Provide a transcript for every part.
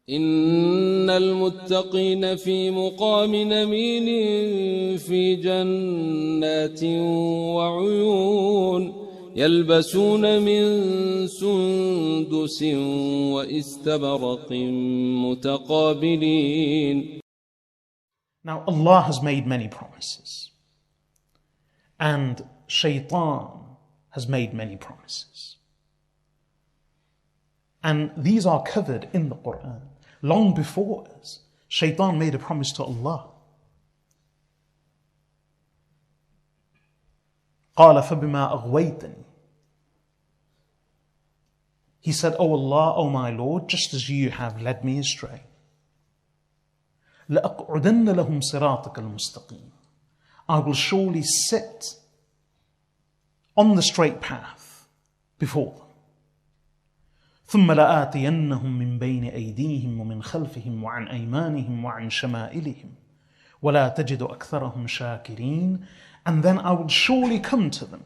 إن المتقين في مقام أمين في جنات وعيون يلبسون من سندس وإستبرق متقابلين. Now Allah has made many promises, and Shaytan has made many promises, and these are covered in the Quran. Long before us, Shaytan made a promise to Allah. قَالَ فَبِمَا أَغْوَيْتَنِي. He said, "O Allah, O my Lord, just as you have led me astray, لَأَقْعُدَنَّ لَهُمْ صِرَاطَكَ الْمُسْتَقِيمِ. I will surely sit on the straight path before them. ثُمَّ لَآتِيَنَّهُمْ مِنْ بَيْنِ أَيْدِيهِمْ وَمِنْ خَلْفِهِمْ وَعَنْ أَيْمَانِهِمْ وَعَنْ شَمَائِلِهِمْ وَلَا تَجِدُ أَكْثَرَهُمْ شَاكِرِينَ. And then I will surely come to them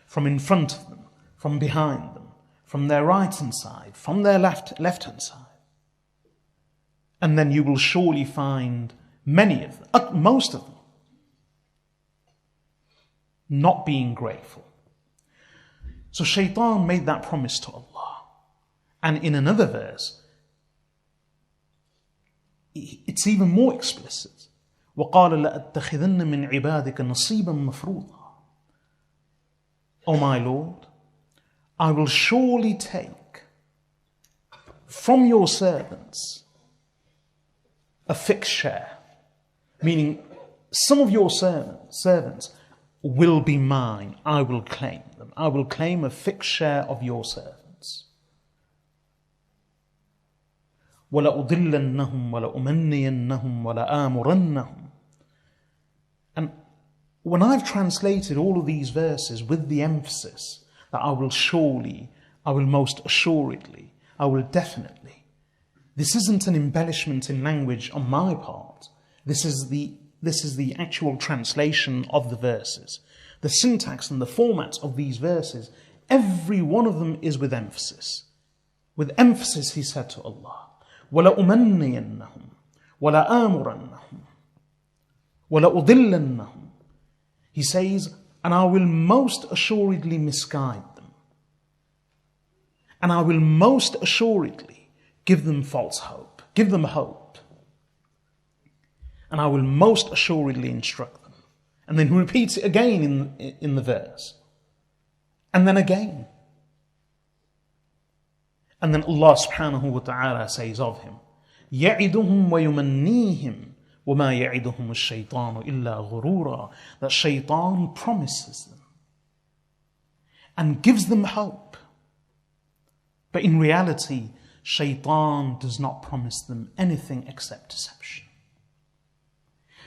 from in front of them, from behind them, from their right-hand side, from their left-hand side. And then you will surely find many of them, most of them, not being grateful." So Shaitan made that promise to Allah. And in another verse, it's even more explicit. وَقَالَ لَأَتَّخِذَنَّ مِنْ عِبَادِكَ نَصِيبًا مَفْرُوضًا. O my Lord, I will surely take from your servants a fixed share, meaning some of your servants will be mine. I will claim them. I will claim a fixed share of your servants. وَلَأُضِلَّنَّهُمْ وَلَأُمَنِّيَنَّهُمْ وَلَآمُرَنَّهُمْ. And when I've translated all of these verses with the emphasis that I will surely, I will most assuredly, I will definitely, this isn't an embellishment in language on my part. This is the actual translation of the verses. The syntax and the format of these verses, every one of them is with emphasis. With emphasis, he said to Allah, وَلَأُمَنِّيَنَّهُمْ وَلَآمُرَنَّهُمْ وَلَأُضِلَّنَّهُمْ. He says, and I will most assuredly misguide them. And I will most assuredly give them false hope, give them hope. And I will most assuredly instruct them. And then he repeats it again in the verse. And then again. And then Allah subhanahu wa ta'ala says of him, يَعِدُهُمْ وَيُمَنِّيهِمْ وَمَا يَعِدُهُمُ الشَّيْطَانُ إِلَّا غُرُورًا. That Shaitan promises them and gives them hope. But in reality, Shaitan does not promise them anything except deception.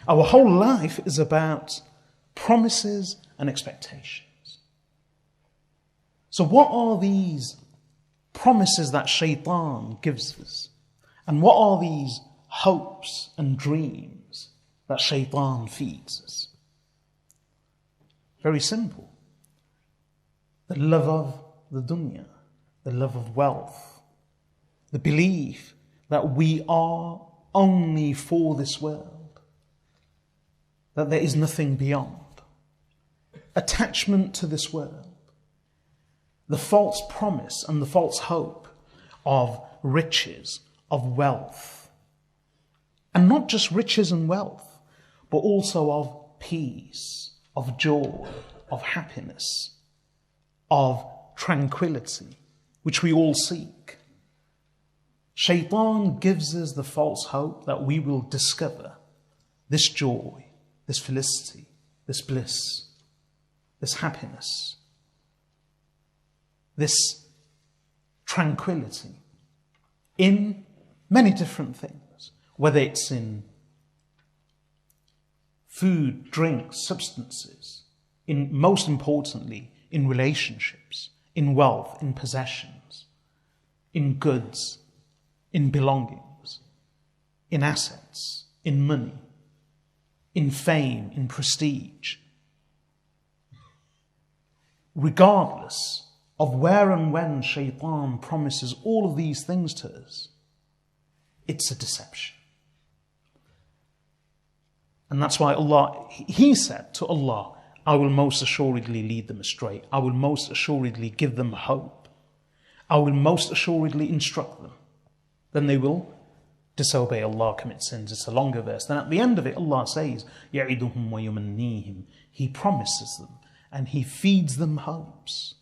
Our whole life is about promises and expectations. So what are these promises that Shaitan gives us? And what are these hopes and dreams that Shaitan feeds us? Very simple. The love of the dunya, the love of wealth, the belief that we are only for this world, that there is nothing beyond, attachment to this world, the false promise and the false hope of riches, of wealth, and not just riches and wealth, but also of peace, of joy, of happiness, of tranquility, which we all seek. Shaitan gives us the false hope that we will discover this joy, this felicity, this bliss, this happiness, this tranquility in many different things, whether it's in food, drinks, substances, most importantly, in relationships, in wealth, in possessions, in goods, in belongings, in assets, in money, in fame, in prestige. Regardless of where and when Shaitan promises all of these things to us, It's a deception. And that's why Allah, He said to Allah, I will most assuredly lead them astray. I will most assuredly give them hope. I will most assuredly instruct them. Then they will disobey Allah, commit sins. It's a longer verse. Then at the end of it, Allah says, يَعِدُهُمْ وَيُمَنِّيهِمْ. He promises them and He feeds them hopes.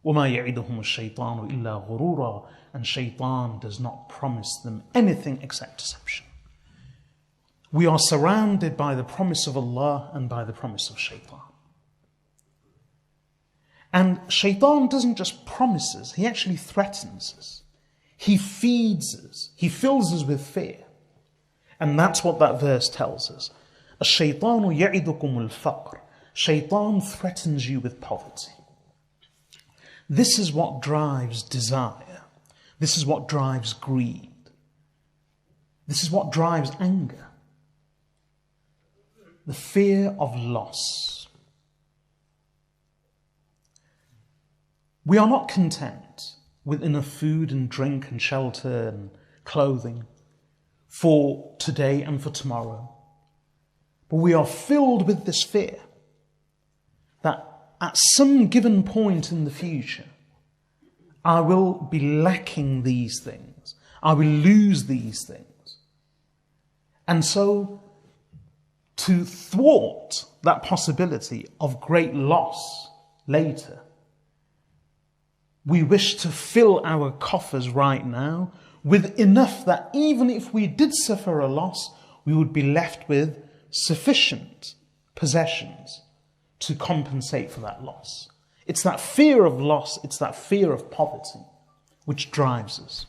وَمَا يَعِدُهُمُ الشَّيْطَانُ إِلَّا غُرُورًا. And Shaitan does not promise them anything except deception. We are surrounded by the promise of Allah and by the promise of Shaitan. And Shaitan doesn't just promise us, he actually threatens us. He feeds us. He fills us with fear. And that's what that verse tells us. الشَّيْطَانُ يَعِدُكُمُ الْفَقْرِ. Shaitan threatens you with poverty. This is what drives desire. This is what drives greed. This is what drives anger. The fear of loss. We are not content with enough food and drink and shelter and clothing for today and for tomorrow. But we are filled with this fear that at some given point in the future, I will be lacking these things. I will lose these things. And so, to thwart that possibility of great loss later, we wish to fill our coffers right now with enough that even if we did suffer a loss, we would be left with sufficient possessions to compensate for that loss. It's that fear of loss, it's that fear of poverty which drives us.